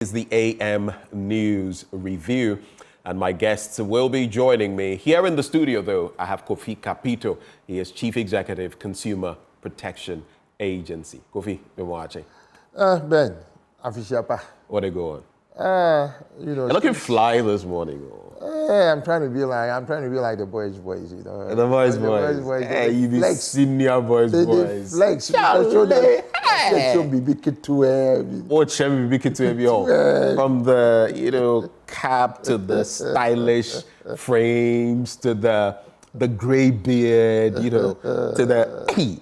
is the AM News Review, and my guests will be joining me. Here in the studio, though, I have Kofi Capito. He is Chief Executive, Consumer Protection Agency. Kofi, been watching? Ben, Afishiapa. What they go on? You're looking fly this morning. I'm trying to be like the boys, you know. The boys. Hey, you be senior boys. They flex. Show BB kit to from the cap to the stylish frames to the gray beard, to the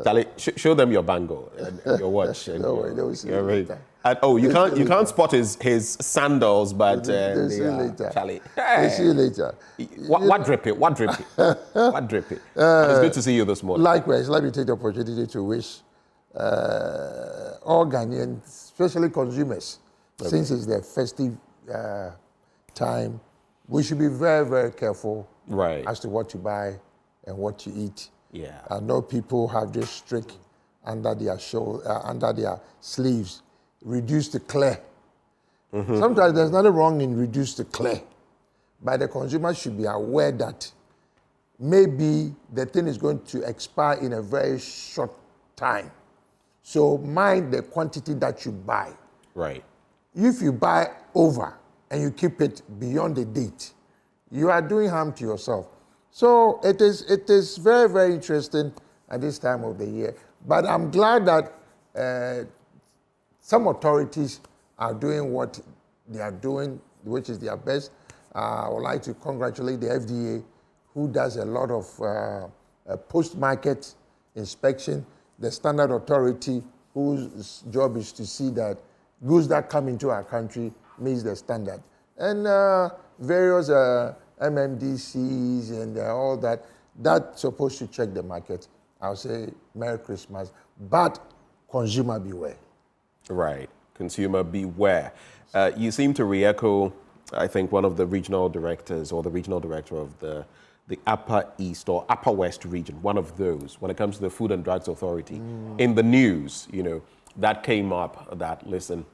Charlie, show them your bangle and your watch and your ring. And, you can't spot his sandals, but they'll see you later. Charlie. They'll see you later. What drip it? It's good to see you this morning. Likewise, let me take the opportunity to wish all Ghanaians, especially consumers, since it's their festive time, we should be very, very careful as to what you buy and what you eat. Yeah. I know people have this streak under their sleeves, reduce the clear. Mm-hmm. Sometimes there's nothing wrong in reduce the clear, but the consumer should be aware that maybe the thing is going to expire in a very short time. So mind the quantity that you buy. Right. If you buy over and you keep it beyond the date, you are doing harm to yourself. So it is very, very interesting at this time of the year. But I'm glad that some authorities are doing what they are doing, which is their best. I would like to congratulate the FDA, who does a lot of post-market inspection, the Standard Authority, whose job is to see that goods that come into our country meets the standard, and various MMDCs and all that, that's supposed to check the market. I'll say Merry Christmas, but consumer beware. Right, consumer beware. You seem to re-echo, I think, one of the regional directors or the regional director of the Upper East or Upper West region, one of those, when it comes to the Food and Drugs Authority. In the news, that came up that, listen,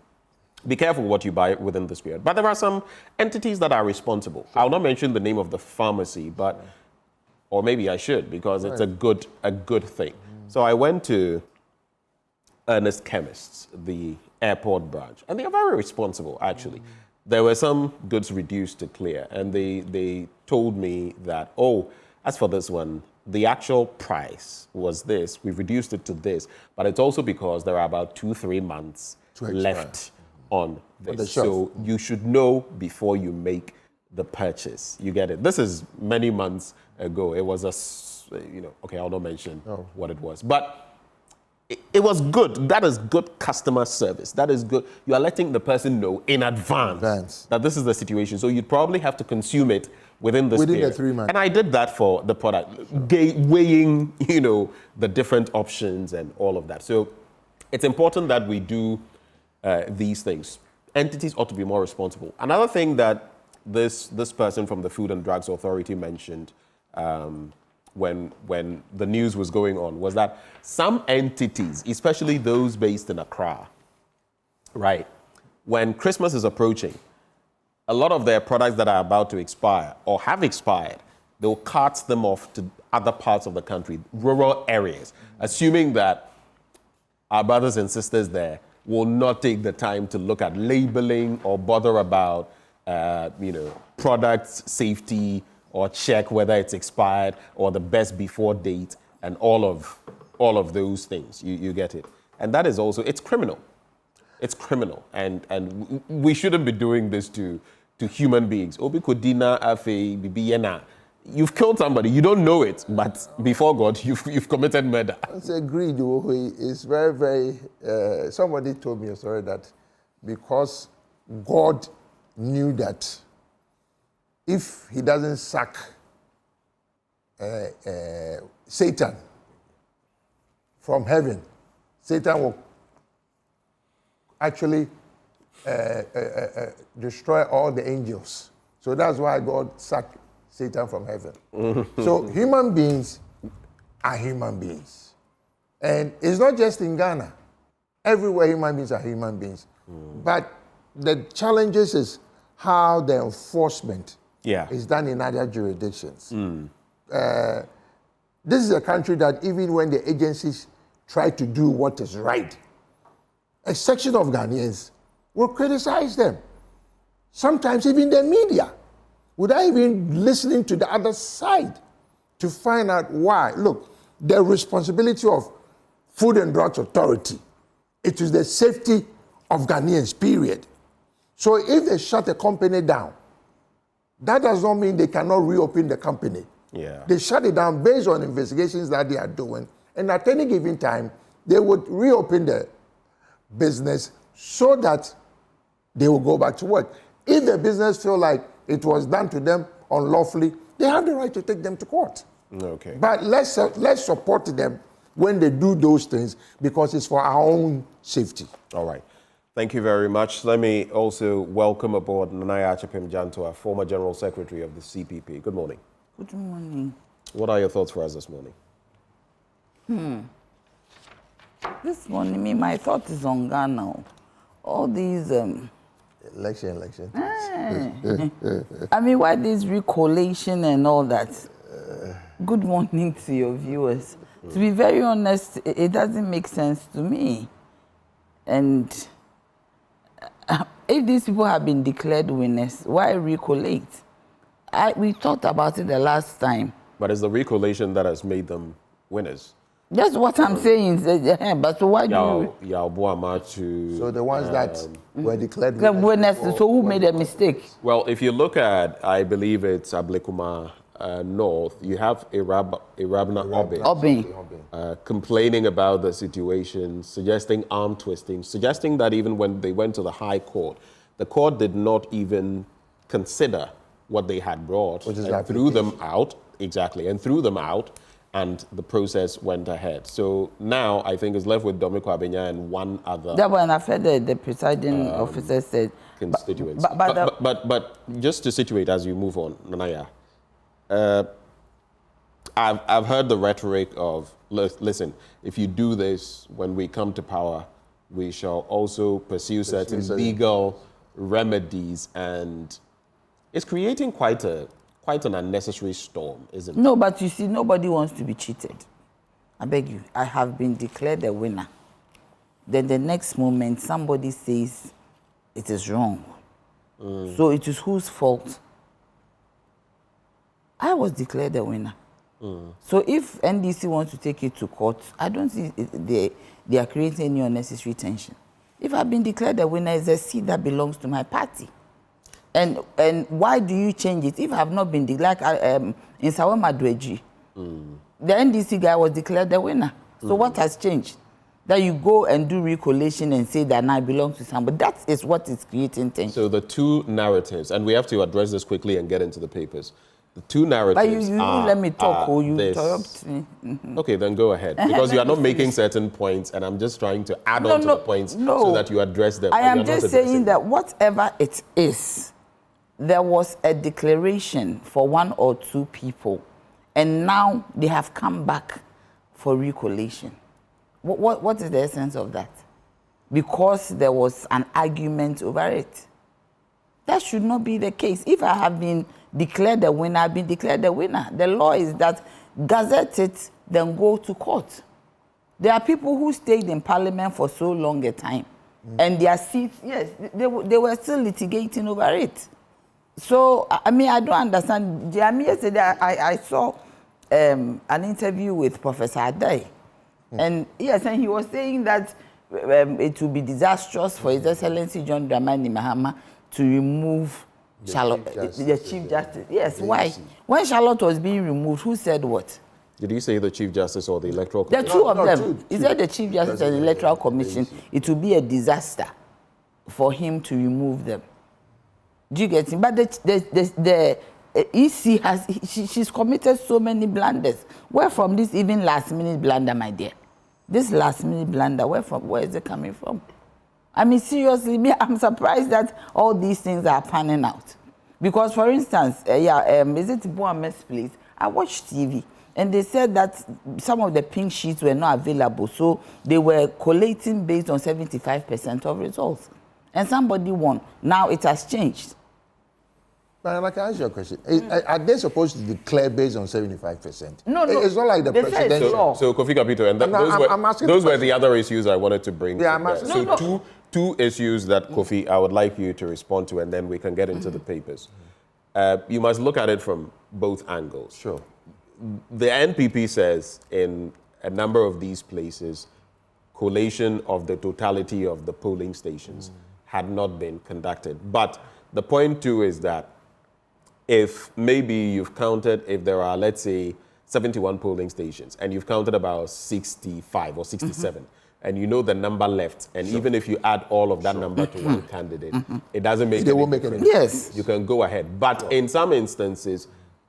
be careful what you buy within this period. But there are some entities that are responsible. I'll not mention the name of the pharmacy, or maybe I should, because it's a good thing. So I went to Ernest Chemists, the airport branch, and they are very responsible, actually. There were some goods reduced to clear, and they told me that, as for this one, the actual price was this. We've reduced it to this, but it's also because there are about 2-3 months left on this. So you should know before you make the purchase. You get it? This is many months ago. It was I'll not mention what it was. But it was good. That is good customer service. That is good. You are letting the person know in advance that this is the situation. So you'd probably have to consume it within this period. The 3 months. And I did that for the product, weighing, the different options and all of that. So it's important that we do these things. Entities ought to be more responsible. Another thing that this person from the Food and Drugs Authority mentioned when the news was going on was that some entities, especially those based in Accra, right, when Christmas is approaching, a lot of their products that are about to expire or have expired, they'll cart them off to other parts of the country, rural areas, assuming that our brothers and sisters there will not take the time to look at labeling or bother about, product safety or check whether it's expired or the best before date and all of those things. You get it. And that is also, it's criminal. It's criminal. And we shouldn't be doing this to human beings. You've killed somebody, you don't know it, but before God, you've committed murder. It's a greed. It's very, very... somebody told me a story that because God knew that if he doesn't sack Satan from heaven, Satan will actually destroy all the angels. So that's why God sacked Satan from heaven. So human beings are human beings. And it's not just in Ghana. Everywhere human beings are human beings. But the challenges is how the enforcement Yeah. is done in other jurisdictions. This is a country that even when the agencies try to do what is right, a section of Ghanaians will criticize them. Sometimes even the media, without even listening to the other side to find out why. Look, the responsibility of Food and Drugs Authority, it is the safety of Ghanaians, period. So if they shut a company down, that does not mean they cannot reopen the company. Yeah. They shut it down based on investigations that they are doing. And at any given time, they would reopen the business so that they will go back to work. If the business feel like it was done to them unlawfully, they have the right to take them to court. Okay. But let's support them when they do those things because it's for our own safety. All right. Thank you very much. Let me also welcome aboard Nanaya Achepem Jantoa, former General Secretary of the CPP. Good morning. Good morning. What are your thoughts for us this morning? This morning, my thought is on Ghana. All these, Election. I mean, why this recollation and all that? Good morning to your viewers. To be very honest, it doesn't make sense to me. And if these people have been declared winners, why recollate? We talked about it the last time. But it's the recollation that has made them winners. That's what I'm saying. But so why do you... So the ones that were declared winners, so who made a mistake? Well, if you look at, I believe it's Ablekuma North, you have Irabna Obe complaining about the situation, suggesting arm twisting, suggesting that even when they went to the High Court, the court did not even consider what they had brought, and threw them out, and threw them out, and the process went ahead. So now I think it's left with Domiko Abenya and one other. That one I've heard the presiding officer said. Constituents. But just to situate as you move on, Nanaya, I've heard the rhetoric of, listen, if you do this when we come to power, we shall also pursue certain legal remedies, and it's creating quite an unnecessary storm, isn't it? No, but you see, nobody wants to be cheated. I beg you, I have been declared a winner. Then the next moment, somebody says it is wrong. So it is whose fault? I was declared a winner. So if NDC wants to take it to court, I don't see they are creating any unnecessary tension. If I've been declared a winner, it's a seat that belongs to my party. And why do you change it? If I have not been declared, in Sawama Dweji, the NDC guy was declared the winner. So what has changed? That you go and do recollation and say that now I belong to somebody. That is what is creating tension. So the two narratives, and we have to address this quickly and get into the papers. The two narratives but you let me talk or you interrupt me. Okay, then go ahead. Because you are not making certain points, and I'm just trying to add on to the points so that you address them. I am just saying that whatever it is, there was a declaration for one or two people, and now they have come back for recollation. What is the essence of that? Because there was an argument over it. That should not be the case. If I have been declared the winner, I've been declared the winner. The law is that gazette it, then go to court. There are people who stayed in parliament for so long a time, and their seats, yes, they were still litigating over it. So, I mean, I don't understand. Yesterday, I saw an interview with Professor Adai. And yes, and he was saying that it will be disastrous for His Excellency John Dramani Mahama to remove Charlotte, the Chief Justice. Yes, why? When Charlotte was being removed, who said what? Did you say the Chief Justice or the Electoral Commission? The two of them. He said the Chief Justice and the Electoral Commission, it will be a disaster for him to remove them. Do you get it? But the EC she's committed so many blunders. Where from this even last minute blunder, my dear? This last minute blunder, where is it coming from? I mean, seriously, I'm surprised that all these things are panning out. Because, for instance, is it Boame's place? I watched TV, and they said that some of the pink sheets were not available, so they were collating based on 75% of results. and somebody won. Now it has changed. But I can ask you a question. Are they supposed to declare based on 75%? No. It's not like the They say it's presidential. law. So Kofi Kapito, and those were the other issues I wanted to bring. Yeah, I'm asking. So two issues that Kofi, I would like you to respond to, and then we can get into the papers. You must look at it from both angles. Sure. The NPP says in a number of these places, collation of the totality of the polling stations had not been conducted. But the point too is that if maybe you've counted, if there are, let's say, 71 polling stations, and you've counted about 65 or 67, and you know the number left, and even if you add all of that number to one candidate, it doesn't make They any won't make difference. any Yes. You can go ahead. But in some instances,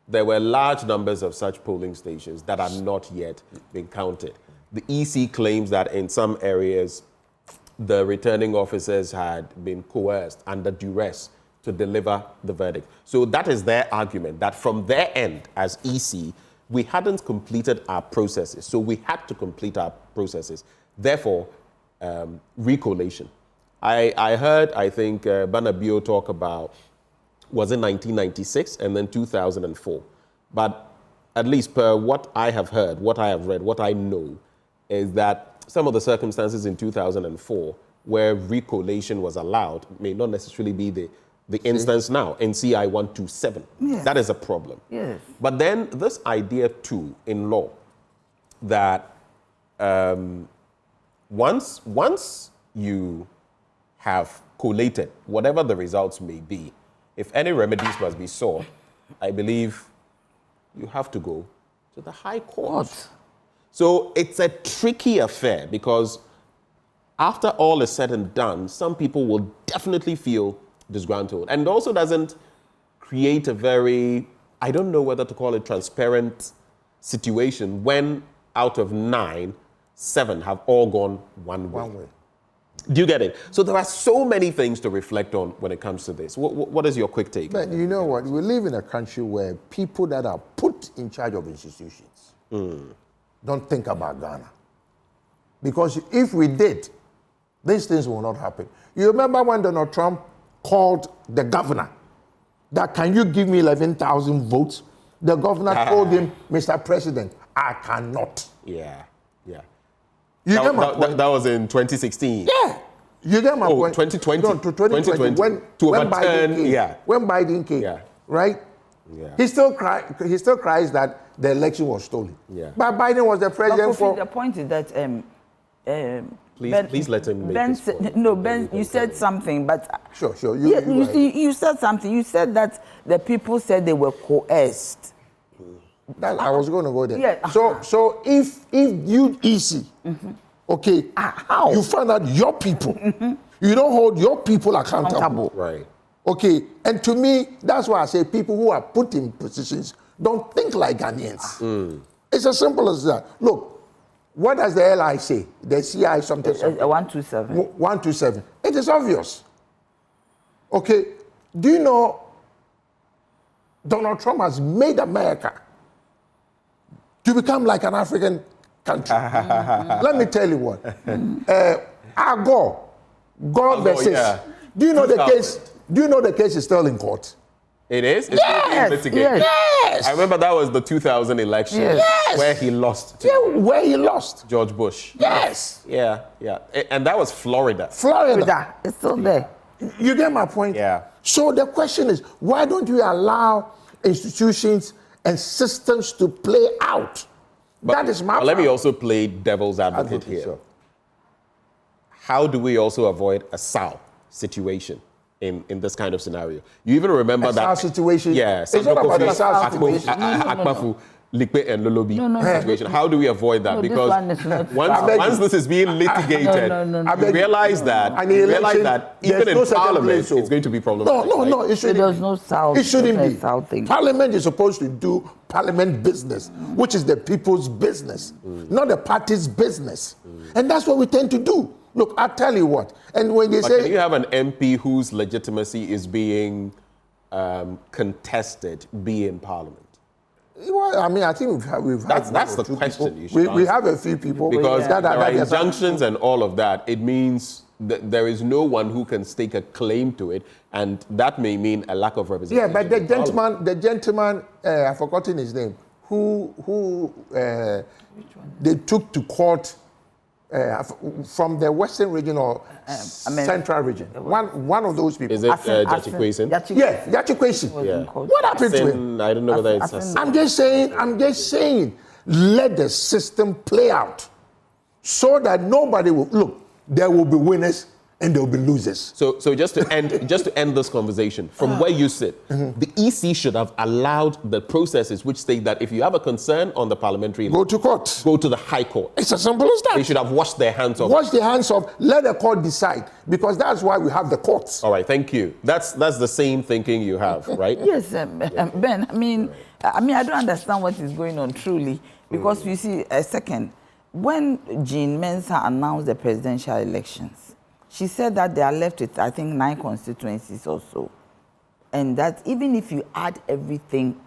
there were large numbers of such polling stations that are not yet been counted. The EC claims that in some areas, the returning officers had been coerced under duress to deliver the verdict. So that is their argument, that from their end as EC, we hadn't completed our processes. So we had to complete our processes. Therefore, recollation. I heard, I think, Banabio talk about, was it 1996 and then 2004. But at least per what I have heard, what I have read, what I know, is that some of the circumstances in 2004 where recollation was allowed may not necessarily be the instance now in CI 127. Yes. That is a problem. Yes. But then this idea too in law that once you have collated, whatever the results may be, if any remedies must be sought, I believe you have to go to the High Court. What? So it's a tricky affair because after all is said and done, some people will definitely feel disgruntled. And it also doesn't create a very, I don't know whether to call it transparent situation when out of 9, 7 have all gone one way. Do you get it? So there are so many things to reflect on when it comes to this. What is your quick take? But you know what? We live in a country where people that are put in charge of institutions don't think about Ghana. Because if we did, these things will not happen. You remember when Donald Trump called the governor that, can you give me 11,000 votes? The governor told him, Mr. President, I cannot. Yeah. You get my point? That was in 2016. Yeah. You get my point? 2020. No, to 2020. When Biden came. When Biden came, right? Yeah. He still cries that the election was stolen. Yeah. But Biden was the president for... The point is that... Please let him make his point. No, Ben, you said something, but... Sure. You said something. You said that the people said they were coerced. I was going to go there. Yeah. So if you EC, okay, how? you find out your people, you don't hold your people accountable. Right. Okay, and to me, that's why I say people who are put in positions don't think like Ghanaians. It's as simple as that. Look, what does the LI say? The CI something. 127. 127. It is obvious. Okay, do you know Donald Trump has made America to become like an African country? Let me tell you what. Gore versus. Yeah. Do you know the case? Do you know the case is still in court? It is? It's still being litigated. Yes. I remember that was the 2000 election where he lost to where he lost. George Bush. Yes. Yeah. And that was Florida. Florida. It's still there. You get my point? Yeah. So the question is, why don't you allow institutions and systems to play out? That is my But let me problem. also play devil's advocate here. Sure. How do we also avoid a SAL situation in this kind of scenario? You even remember A that SAL situation? Yeah, It's not about a SAL situation. Akpafu, Likpe and Lolobi situation. How do we avoid that? No, this Because one is not- once this is being litigated, No. you realize that even in Parliament it's going to be problematic. No, it shouldn't. There's no South. It shouldn't be. South thing. Parliament is supposed to do parliament business, which is the people's business, not the party's business. And that's what we tend to do. Look, I'll tell you what. And when they But say... can you have an MP whose legitimacy is being contested be in Parliament? Well, I mean, I think we've had That's the two question people. you should we answer. have a few people Because that there are that injunctions and all of that. It means there is no one who can stake a claim to it, and that may mean a lack of representation. Yeah, but the gentleman, I've forgotten his name, who they took to court from the Western region or Central region. One of those people. Is it Jachi Kwesen? Yeah, Jachi Kwesen. Yeah. What happened to him? I don't know whether it's. I'm just saying, let the system play out so that nobody will look. There will be winners and there will be losers. So just to end this conversation, from where you sit, the EC should have allowed the processes which state that if you have a concern on the parliamentary, go to court. Go to the High Court. It's as simple as that. They should have washed their hands off. Wash their hands off. Let the court decide, because that's why we have the courts. All right, thank you. That's the same thinking you have, right? Yes, Ben. I mean, I don't understand what is going on truly, because you see, when Jean Mensah announced the presidential elections, she said that they are left with, I think, 9 constituencies or so. And that even if you add everything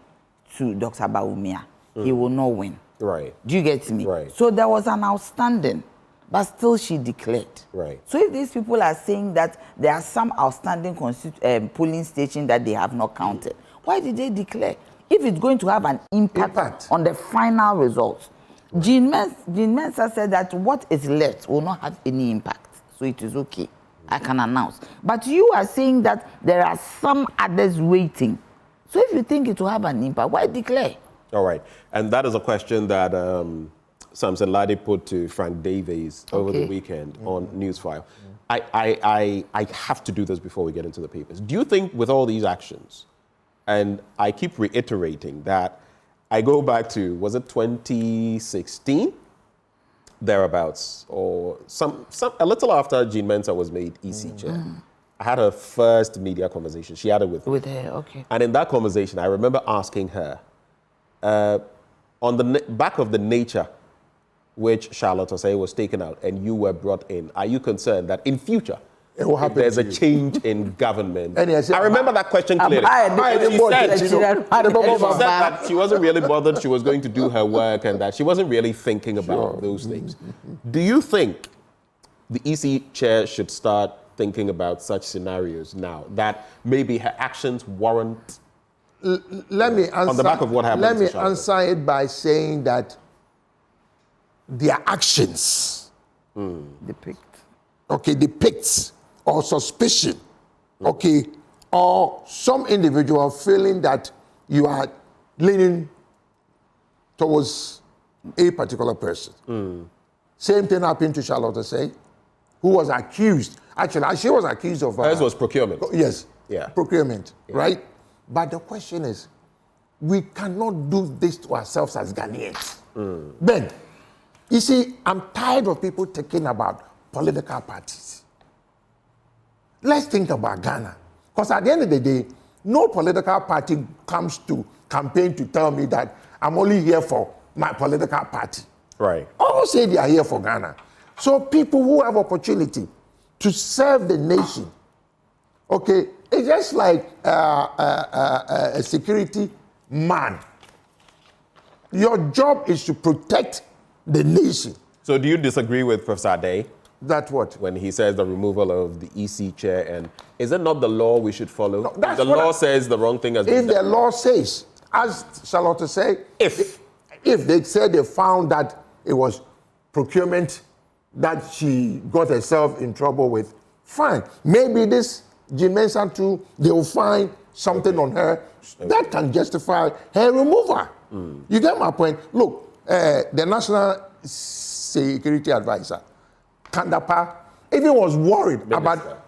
to Dr. Bawumia, he will not win. Right. Do you get me? Right. So there was an outstanding, but still she declared. Right. So if these people are saying that there are some outstanding polling stations that they have not counted, why did they declare? If it's going to have an impact on the final results. Jean Mensah said that what is left will not have any impact. So it is okay. I can announce. But you are saying that there are some others waiting. So if you think it will have an impact, why declare? All right. And that is a question that Samson Lade put to Frank Davies over the weekend on Newsfile. I have to do this before we get into the papers. Do you think with all these actions, and I keep reiterating that I go back to, was it 2016? Thereabouts, or a little after Jean Mensah was made EC chair. I had her first media conversation. She had it with me. With her, okay. And in that conversation, I remember asking her, on the back of the nature which Charlotte Osei was taken out and you were brought in, are you concerned that in future, if there's a change in government? I remember that question clearly. She said that she wasn't really bothered. She was going to do her work and that she wasn't really thinking about those things. Do you think the EC chair should start thinking about such scenarios now, that maybe her actions warrant? Let me answer, on the back of what happened. Let me answer it by saying that their actions depicts or suspicion, or some individual feeling that you are leaning towards a particular person. Same thing happened to Charlotte Osei, who was accused. Actually, she was accused of... Hers was procurement. Yes, yeah. Procurement, right? But the question is, we cannot do this to ourselves as Ghanaians. Ben, you see, I'm tired of people talking about political parties. Let's think about Ghana. Because at the end of the day, no political party comes to campaign to tell me that I'm only here for my political party. Right. All say they are here for Ghana. So people who have opportunity to serve the nation, it's just like a security man. Your job is to protect the nation. So do you disagree with Professor Ade? That what? When he says the removal of the EC chair, and is it not the law we should follow? No, the law says the wrong thing has been done. If the law says, as Charlotte said, if they said they found that it was procurement that she got herself in trouble with, fine. Maybe this Jean Mensah too, they will find something on her that can justify her removal. You get my point? Look, the National Security Advisor, Kandapa, even was worried about...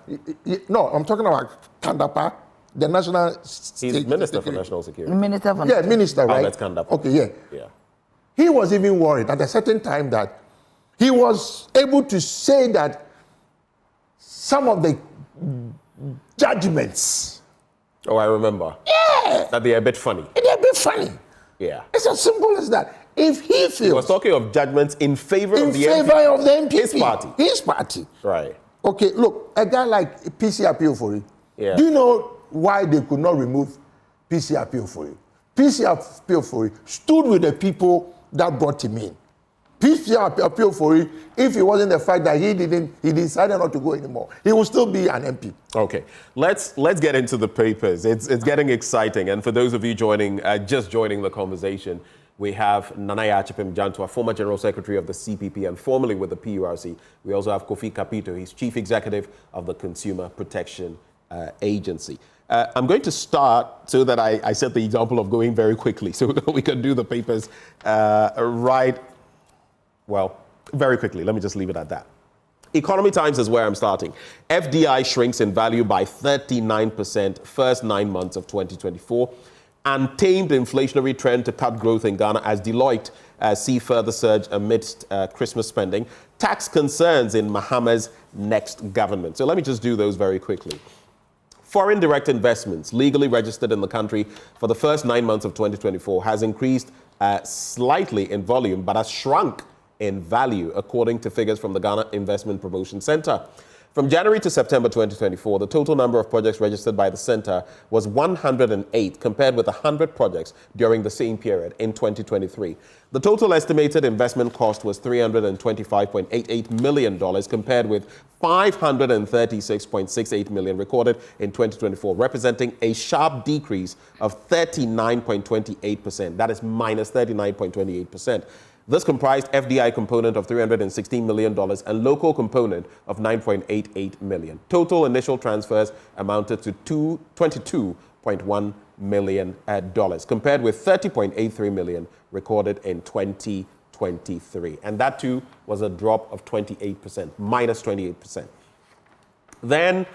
No, I'm talking about Kandapa, the National... He's Minister for National Security. Minister for Minister, right? That's Kandapa. Okay, yeah. He was even worried at a certain time that he was able to say that some of the judgments... Oh, I remember. Yeah. That they're a bit funny. They're a bit funny. Yeah. It's as simple as that. If he feels... He was talking of judgments in favor of the NPP. His party. His party. Right. Okay, look, a guy like PC Apiofori, yeah. Do you know why they could not remove PC Apiofori? PC Apiofori stood with the people that brought him in. PCR appeal for it if it wasn't the fact that he decided not to go anymore. He will still be an MP. Okay, let's get into the papers. It's getting exciting, and for those of you just joining the conversation, we have Nanaya Achipem-Jantua, former General Secretary of the CPP and formerly with the PURC. We also have Kofi Kapito, he's Chief Executive of the Consumer Protection Agency. I'm going to start so that I set the example of going very quickly so that we can do the papers very quickly. Let me just leave it at that. Economy Times is where I'm starting. FDI shrinks in value by 39% first 9 months of 2024. Untamed inflationary trend to cut growth in Ghana as Deloitte see further surge amidst Christmas spending. Tax concerns in Mahama's next government. So let me just do those very quickly. Foreign direct investments legally registered in the country for the first 9 months of 2024 has increased slightly in volume, but has shrunk in value, according to figures from the Ghana Investment Promotion Center. From January to September 2024, the total number of projects registered by the center was 108, compared with 100 projects during the same period in 2023. The total estimated investment cost was $325.88 million, compared with $536.68 million recorded in 2024, representing a sharp decrease of 39.28%. That is minus 39.28%. This comprised FDI component of $316 million and local component of $9.88 million. Total initial transfers amounted to $22.1 million, compared with $30.83 million recorded in 2023. And that too was a drop of 28%, minus 28%. Then,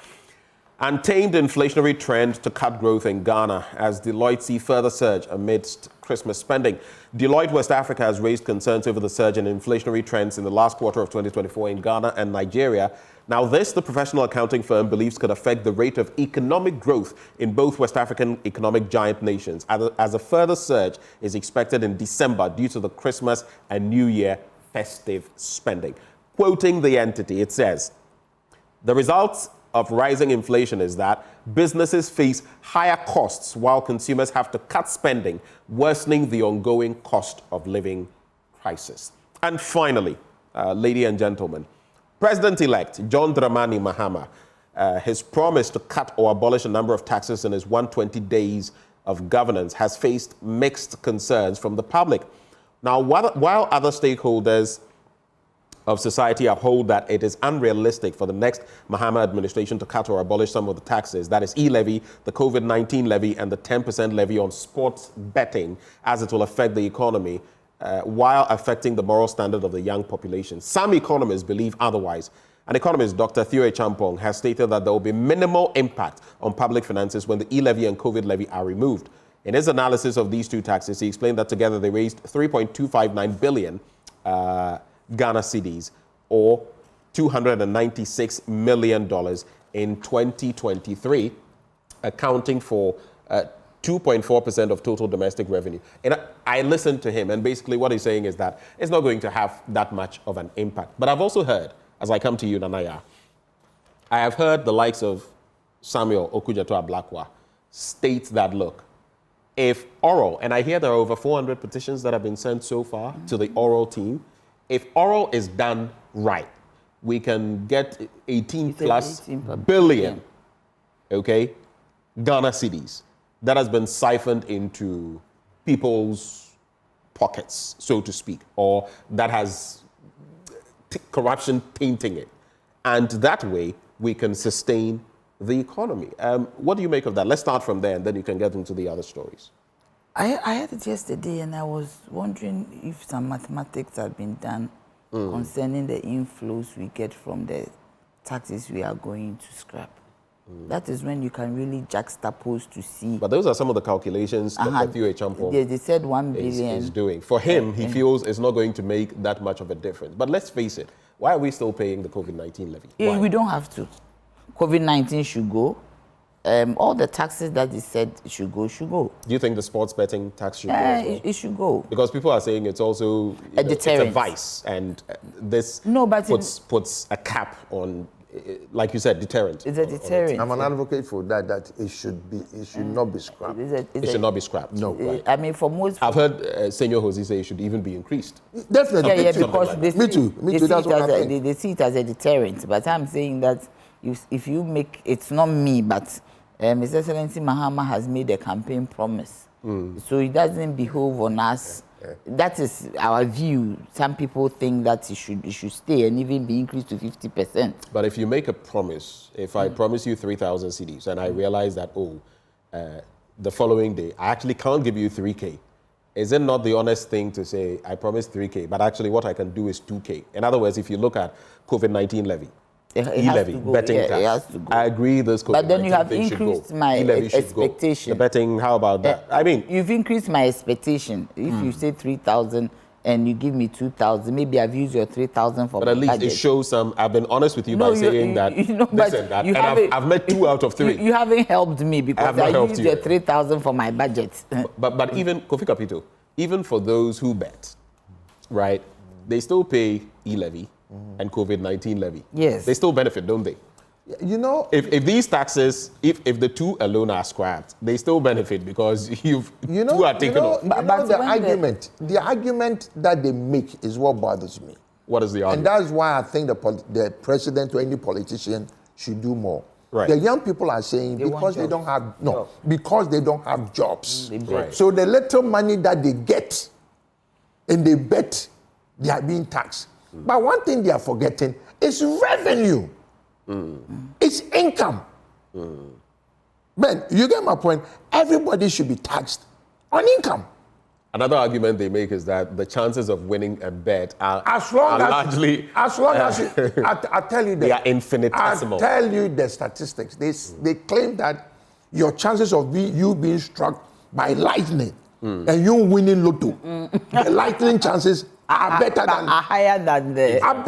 untamed inflationary trend to cut growth in Ghana as Deloitte see further surge amidst Christmas spending. Deloitte West Africa has raised concerns over the surge in inflationary trends in the last quarter of 2024 in Ghana and Nigeria. Now, this, the professional accounting firm believes, could affect the rate of economic growth in both West African economic giant nations, as a further surge is expected in December due to the Christmas and New Year festive spending. Quoting the entity, it says, the results of rising inflation is that businesses face higher costs while consumers have to cut spending, worsening the ongoing cost of living crisis. And finally, ladies and gentlemen, President-elect John Dramani Mahama, his promise to cut or abolish a number of taxes in his 120 days of governance has faced mixed concerns from the public. Now, while other stakeholders of society uphold that it is unrealistic for the next Mahama administration to cut or abolish some of the taxes, that is e-levy, the COVID-19 levy, and the 10% levy on sports betting, as it will affect the economy while affecting the moral standard of the young population. Some economists believe otherwise. An economist, Dr. Theo Champong, has stated that there will be minimal impact on public finances when the e-levy and COVID levy are removed. In his analysis of these two taxes, he explained that together they raised 3.259 billion Ghana cedis, or $296 million in 2023, accounting for 2.4% of total domestic revenue. And I listened to him, and basically what he's saying is that it's not going to have that much of an impact. But I've also heard, as I come to you, Nanaya, I have heard the likes of Samuel Okudzeto-Ablakwa state that, look, if oral, and I hear there are over 400 petitions that have been sent so far to the oral team, if oral is done right, we can get 18 plus billion, okay, Ghana cedis that has been siphoned into people's pockets, so to speak, or that has corruption tainting it. And that way, we can sustain the economy. What do you make of that? Let's start from there, and then you can get into the other stories. I had it yesterday, and I was wondering if some mathematics had been done concerning the inflows we get from the taxes we are going to scrap. That is when you can really juxtapose to see. But those are some of the calculations that Theo Champong they said 1 billion is doing. For him, he feels it's not going to make that much of a difference. But let's face it, why are we still paying the COVID-19 levy? Why? We don't have to. COVID-19 should go. All the taxes that they said should go, should go. Do you think the sports betting tax should go as well? It should go. Because people are saying it's also a deterrent. It's a vice, and this no, but puts a cap on like you said, deterrent. It's a deterrent. I'm an advocate for that it should not be scrapped. It should not be scrapped. No. Right. I mean, for most... I've heard Senor Jose say it should even be increased. Definitely. Yeah, because like they Me too. That's what I think. they see it as a deterrent. But I'm saying that if you make... It's not me, but His Excellency Mahama has made a campaign promise. So it doesn't behove on us. That is our view. Some people think that it should stay and even be increased to 50%. But if you make a promise, if I promise you 3,000 CDs and I realize that, the following day, I actually can't give you 3K, is it not the honest thing to say, I promised 3K, but actually what I can do is 2K? In other words, if you look at COVID-19 levy, e-levy, betting tax. It has to go. I agree this COVID-19 But then you have thing should go. increased my E-levy should go. expectation. The betting, how about that? I mean... You've increased my expectation. If you say 3,000 and you give me 2,000, maybe I've used your 3,000 for But my at least budget. it shows some... I've been honest with you by saying that... listen, that, and I've met 2 out of 3. You haven't helped me because I used your 3,000 for my budget. But even, Kofi Kapito, even for those who bet, right, they still pay e-levy and COVID-19 levy. Yes. They still benefit, don't they? You know, If these taxes, if the 2 alone are scrapped, they still benefit because two are taken off. The argument that they make is what bothers me. What is the argument? And that's why I think the president or any politician should do more. Right. The young people are saying because they don't have jobs. Right. So the little money that they get and they bet, they are being taxed. But one thing they are forgetting is revenue. It's income. Ben, you get my point. Everybody should be taxed on income. Another argument they make is that the chances of winning a bet are I tell you that they are infinitesimal. I tell you the statistics. They claim that your chances of you being struck by lightning and you winning lotto, the lightning chances are better than are higher than the are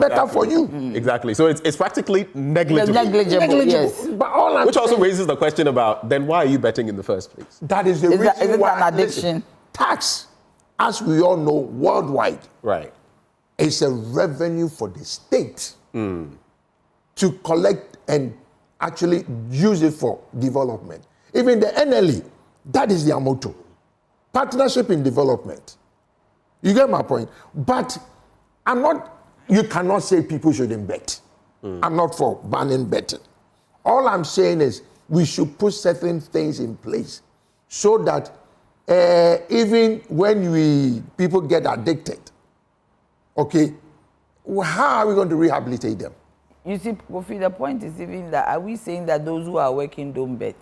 better for you. Exactly. So it's practically negligible. Negligible. Yes. But all I'm Which also saying, raises the question about then why are you betting in the first place? that is the Is reason it why an addiction? Tax, as we all know, worldwide, Right. is a revenue for the state to collect and actually use it for development. Even the NLE, that is their motto. Partnership in development. You get my point? But you cannot say people shouldn't bet. I'm not for banning betting. All I'm saying is we should put certain things in place so that even when people get addicted, okay, how are we going to rehabilitate them? You see, Kofi, the point is even that are we saying that those who are working don't bet?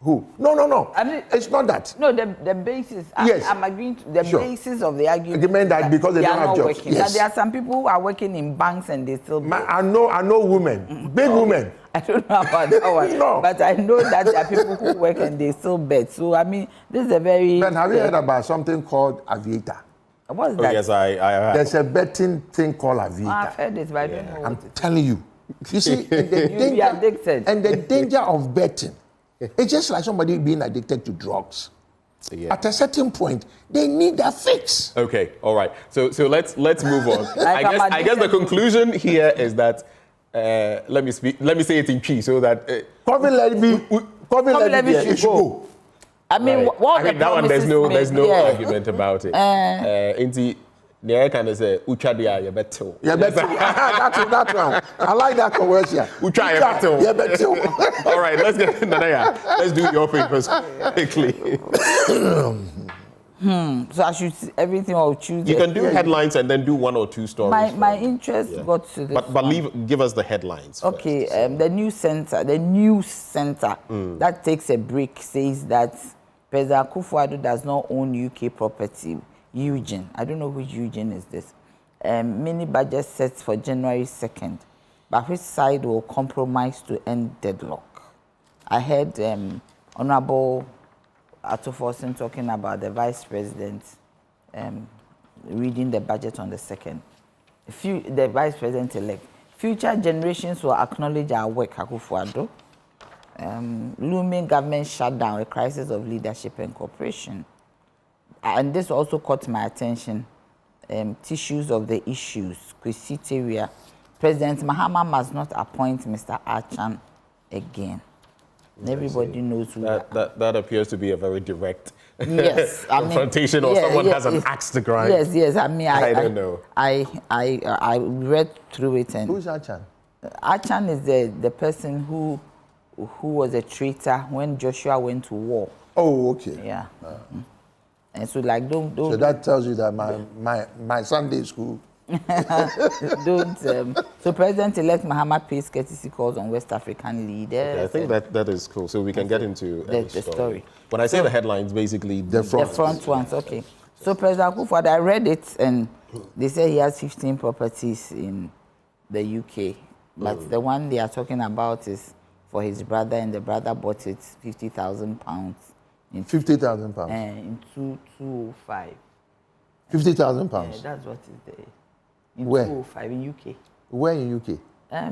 Who? No. I mean, it's not that. No, the basis. Yes. I'm agreeing to the basis of the argument. Argument that because they don't are have not jobs. working. Yes. Now, there are some people who are working in banks and they still bet. I know women, big women. I don't know about that one, No. but I know that there are people who work and they still bet. So, I mean, this is a very... Ben, have you heard about something called Aviator? What's Oh, that? yes, I have. There's a betting thing called Aviator. I've heard it, but I don't know I'm what it is. telling you. You see, and the You'll be addicted. and the danger of betting, it's just like somebody being addicted to drugs. Yeah. At a certain point, they need a fix. Okay, all right. So let's move on. Like I guess the conclusion here is that let me say it in Chi so that COVID levy should should go. I mean, right. what I mean, the that one there's promises no made, yeah. argument about it. Inti the kind of say uchadia you better. Yeah, better. That one. I like that conversion. Ucha, better. Yeah, better. All right, let's get Nanaya. Let's do your papers quickly. So I should everything or choose. You can do headlines and then do 1 or 2 stories. My interest got to this. But give us the headlines. Okay, first. the news center that takes a break says that President Akufo-Addo does not own UK property. Eugene, I don't know which Eugene is this. Mini budget set for January 2nd, but which side will compromise to end deadlock? I heard Honorable Atoforsen talking about the Vice President reading the budget on the 2nd. The Vice President-elect. Future generations will acknowledge our work, Akufo-Addo. Looming government shutdown, a crisis of leadership and cooperation. And this also caught my attention. Tissues of the issues, Quisiteria, President Mahama must not appoint Mr. Achan again. Everybody knows who that appears to be a very direct yes, confrontation, or someone has an axe to grind. Yes. I mean, I don't know. I read through it, and who's Achan? Achan is the person who was a traitor when Joshua went to war. Oh, okay. Yeah. And so, like, don't. So that tells you that my Sunday school. So President-elect Mahama pays courtesy calls on West African leaders. Okay, I think that is cool. So we can get into the story. When I say the headlines, basically the front ones. Okay. So President Akufo-Addo, I read it, and they say he has 15 properties in the UK, but the one they are talking about is for his brother, and the brother bought it £50,000. 50,000 pounds. In 205. 50,000 pounds. That's what is there. In Where? 205 in UK. Where in UK?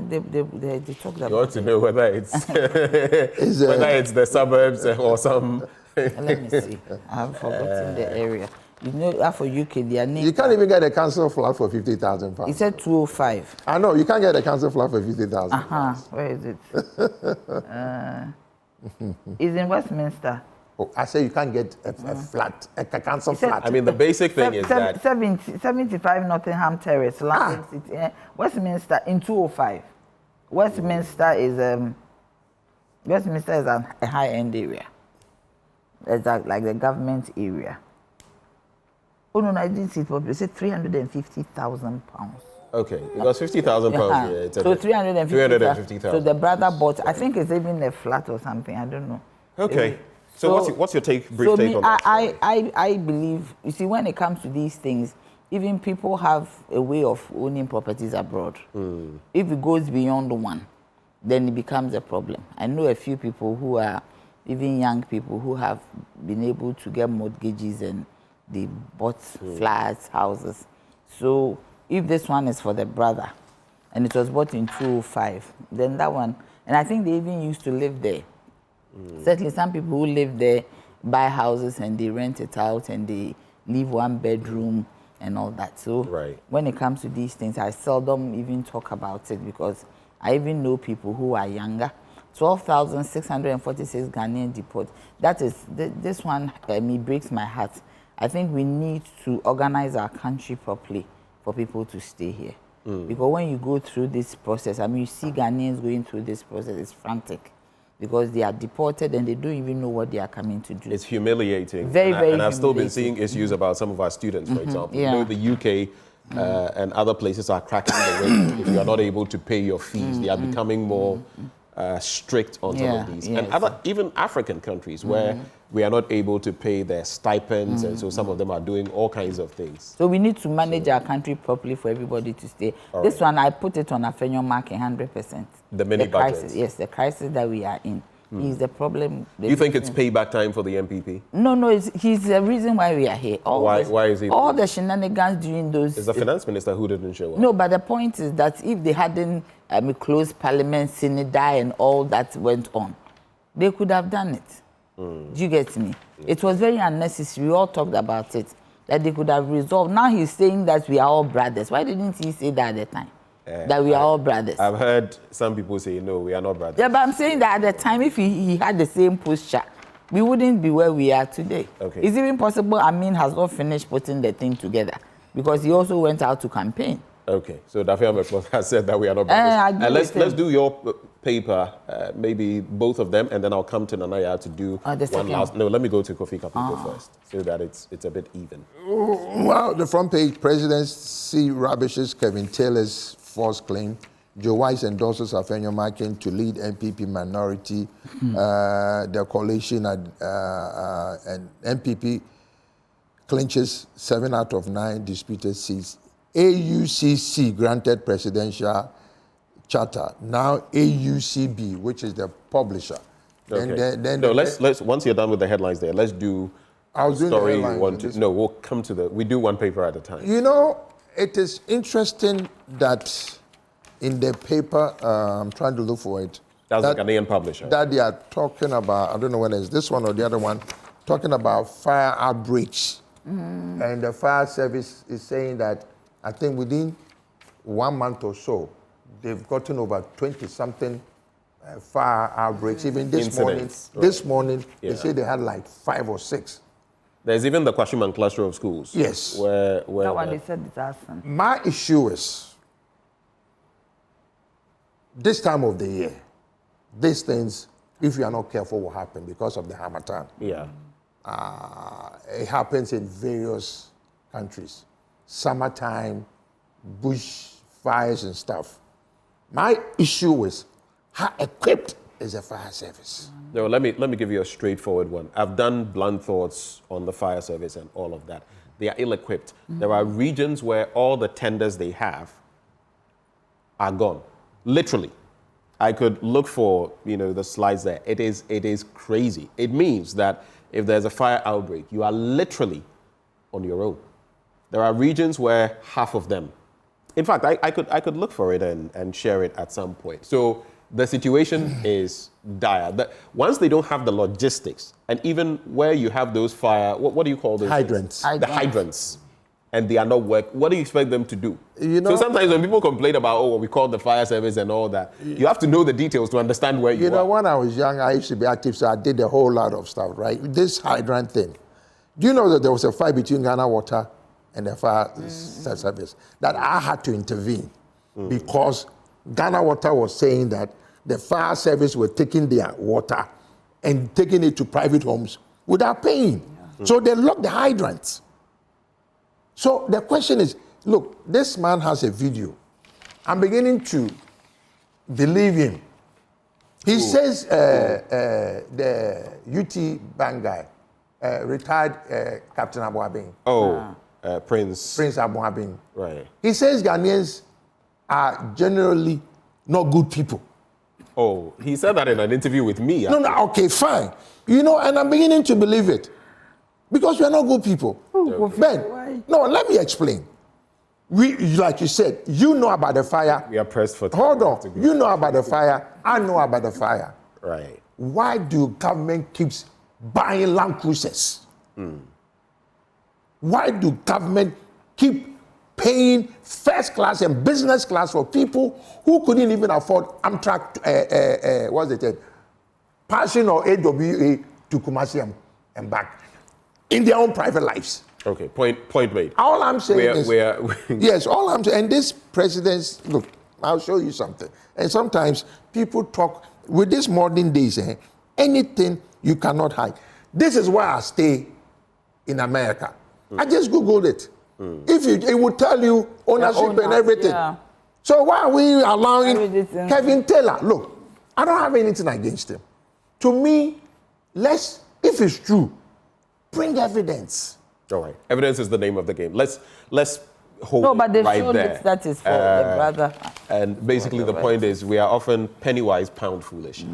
They talked about. You want to know whether it's whether it's the suburbs or some. Let me see. I've forgotten the area. You know, for UK, their name. You can't even get a council flat for 50,000 pounds. He said 205. I know you can't get a council flat for 50,000. Where is it? It's in Westminster. Oh, I say you can't get a flat, a council flat. I mean, the basic thing is that 75 Nottingham Terrace, London City, Westminster in 205. Westminster is a high-end area. It's like the government area. Oh no, I didn't see it properly. It said £350,000. okay, because 50,000 pounds. Yeah, it's so 350,000. So the brother bought. I think it's even a flat or something. I don't know. Okay. So what's your brief take on that? I believe, you see, when it comes to these things, even people have a way of owning properties abroad. If it goes beyond one, then it becomes a problem. I know a few people who are, even young people, who have been able to get mortgages and they bought flats, houses. So if this one is for the brother and it was bought in 205, then that one, and I think they even used to live there. Certainly some people who live there buy houses and they rent it out and they leave one bedroom and all that. So when it comes to these things, I seldom even talk about it because I even know people who are younger. 12,646 Ghanaian deport. That is, this one, it breaks my heart. I think we need to organize our country properly for people to stay here. Because when you go through this process, I mean, you see Ghanaians going through this process, it's frantic. Because they are deported and they don't even know what they are coming to do. It's humiliating. Very, very And I've still been seeing issues about some of our students, for example. Yeah. You know, the UK and other places are cracking the whip. If you are not able to pay your fees, they are becoming more strict on some of these. And even African countries where we are not able to pay their stipends, and so some of them are doing all kinds of things. So we need to manage our country properly for everybody to stay. This one, I put it on a Fenyo marking 100%. The mini budget. Yes, the crisis that we are in. Is the problem. Do you think it's payback time for the MPP? No, he's the reason why we are here. Why is he? All the shenanigans during those... It's the finance minister who didn't show up. No, but the point is that if they hadn't closed Parliament, Senate, and all that went on, they could have done it. Do you get me? It was very unnecessary. We all talked about it, that they could have resolved. Now he's saying that we are all brothers. Why didn't he say that at the time? That we are all brothers. I've heard some people say, no, we are not brothers. Yeah, but I'm saying that at the time, if he had the same posture, we wouldn't be where we are today. Okay. It's even possible Amin has not finished putting the thing together because he also went out to campaign. Okay, so Daffy Ameklos has said that we are not brothers. Let's do your paper, maybe both of them, and then I'll come to Nanaya to do one last. No, let me go to Kofi Kapiko first, so that it's a bit even. Well, the front page, Presidency rubbishes Kevin Taylor's false claim. Joe Wise endorses Afenyo Makin to lead MPP minority. The coalition and MPP clinches 7 out of 9 disputed seats. AUCC granted presidential charter. Now AUCB, which is the publisher. Okay. Let's once you're done with the headlines there, let's do the story you want to. No, we'll come to we do one paper at a time. You know, it is interesting that in the paper, I'm trying to look for it. That's the Ghanaian publisher. That they are talking about, I don't know whether it's this one or the other one, talking about fire outbreaks. And the fire service is saying that I think within 1 month or so, they've gotten over 20-something fire outbreaks. Even this Incidents, morning, this morning Yeah. they say they had like 5 or 6. There's even the Kwashiman cluster of schools. Yes. Where That one they said it's arson. My issue is, this time of the year, these things, if you are not careful, will happen because of the Harmattan. Yeah. It happens in various countries. Summertime, bush fires and stuff. My issue is, how equipped is the fire service? No, let me give you a straightforward one. I've done blunt thoughts on the fire service and all of that. They are ill-equipped. There are regions where all the tenders they have are gone. Literally. I could look for, the slides there. It is crazy. It means that if there's a fire outbreak, you are literally on your own. There are regions where half of them. In fact, I could look for it and share it at some point. So the situation is dire. Once they don't have the logistics, and even where you have those fire, what do you call those? Hydrants. The hydrants. And they are not working. What do you expect them to do? So sometimes when people complain about, we call the fire service and all that, you have to know the details to understand where you are. When I was young, I used to be active, so I did a whole lot of stuff, right? This hydrant thing. Do you know that there was a fight between Ghana Water and the fire service? That I had to intervene because Ghana Water was saying that the fire service were taking their water and taking it to private homes without paying. So they locked the hydrants. So the question is, look, this man has a video. I'm beginning to believe him. He says the UT Bank guy, retired Captain Abuabin. Prince Abuabin. Right. He says Ghanaians are generally not good people. Oh, he said that in an interview with me. No, okay, fine. And I'm beginning to believe it. Because we are not good people. Ben, no, let me explain. Like you said, you know about the fire. We are pressed for time. Hold on. You know about the fire. I know about the fire. Right. Why do government keeps buying Land Cruisers? Why do government keep paying first class and business class for people who couldn't even afford Amtrak, passing or AWA to Kumasi and back in their own private lives? Okay, point made. All I'm saying is, yes, all I'm saying, and this president's, look, I'll show you something. And sometimes people talk, with this modern days, anything you cannot hide. This is why I stay in America. I just Googled it. It would tell you ownership and everything. Yeah. So why are we allowing Kevin Taylor? Look, I don't have anything against him. To me, if it's true, bring evidence. All right. Evidence is the name of the game. Let's hold no, but they right showed there. that is for the brother. And basically the point is we are often penny wise, pound foolish.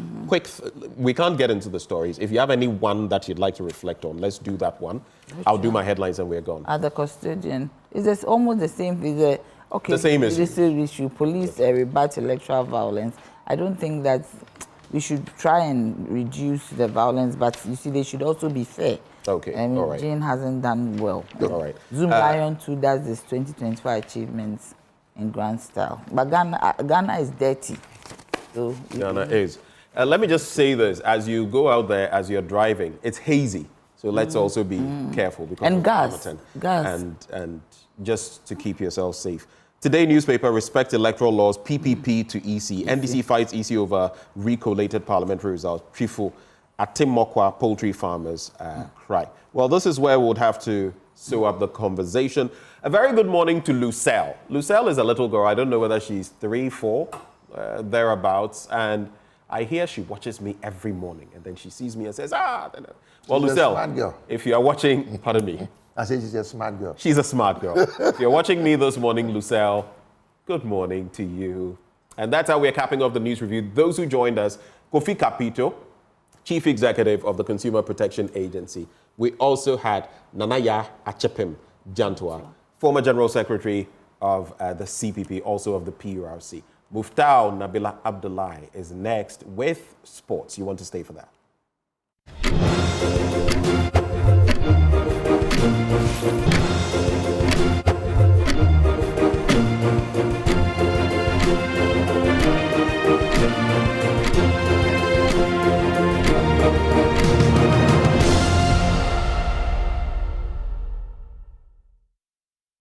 We can't get into the stories. If you have any one that you'd like to reflect on, let's do that one. I'll do my headlines and we're gone. The custodian. It's almost the same. The same issue. Police rebut electoral violence. I don't think that we should try and reduce the violence, but you see, they should also be fair. Okay, all right. Jane hasn't done well. All right. Zoom Lion 2 does this 2025 achievements in grand style. But Ghana is dirty. So Ghana is. Let me just say this. As you go out there, as you're driving, it's hazy. So let's also be careful. Because and gas. And just to keep yourself safe. Today newspaper, respect electoral laws, PPP to EC. NDC fights EC over recollated parliamentary results. Chifu Atimokwa poultry farmers cry. Well, this is where we would have to sew up the conversation. A very good morning to Lucelle. Lucelle is a little girl. I don't know whether she's 3, 4, thereabouts. And I hear she watches me every morning. And then she sees me and says, well, she's Lucelle, a smart girl. If you are watching, pardon me. I say she's a smart girl. She's a smart girl. If you're watching me this morning, Lucelle, good morning to you. And that's how we're capping off the news review. Those who joined us, Kofi Kapito, Chief Executive of the Consumer Protection Agency. We also had Nanaya Achepim Jantua, former General Secretary of the CPP, also of the PURC. Muftau Nabila Abdullahi is next with sports. You want to stay for that?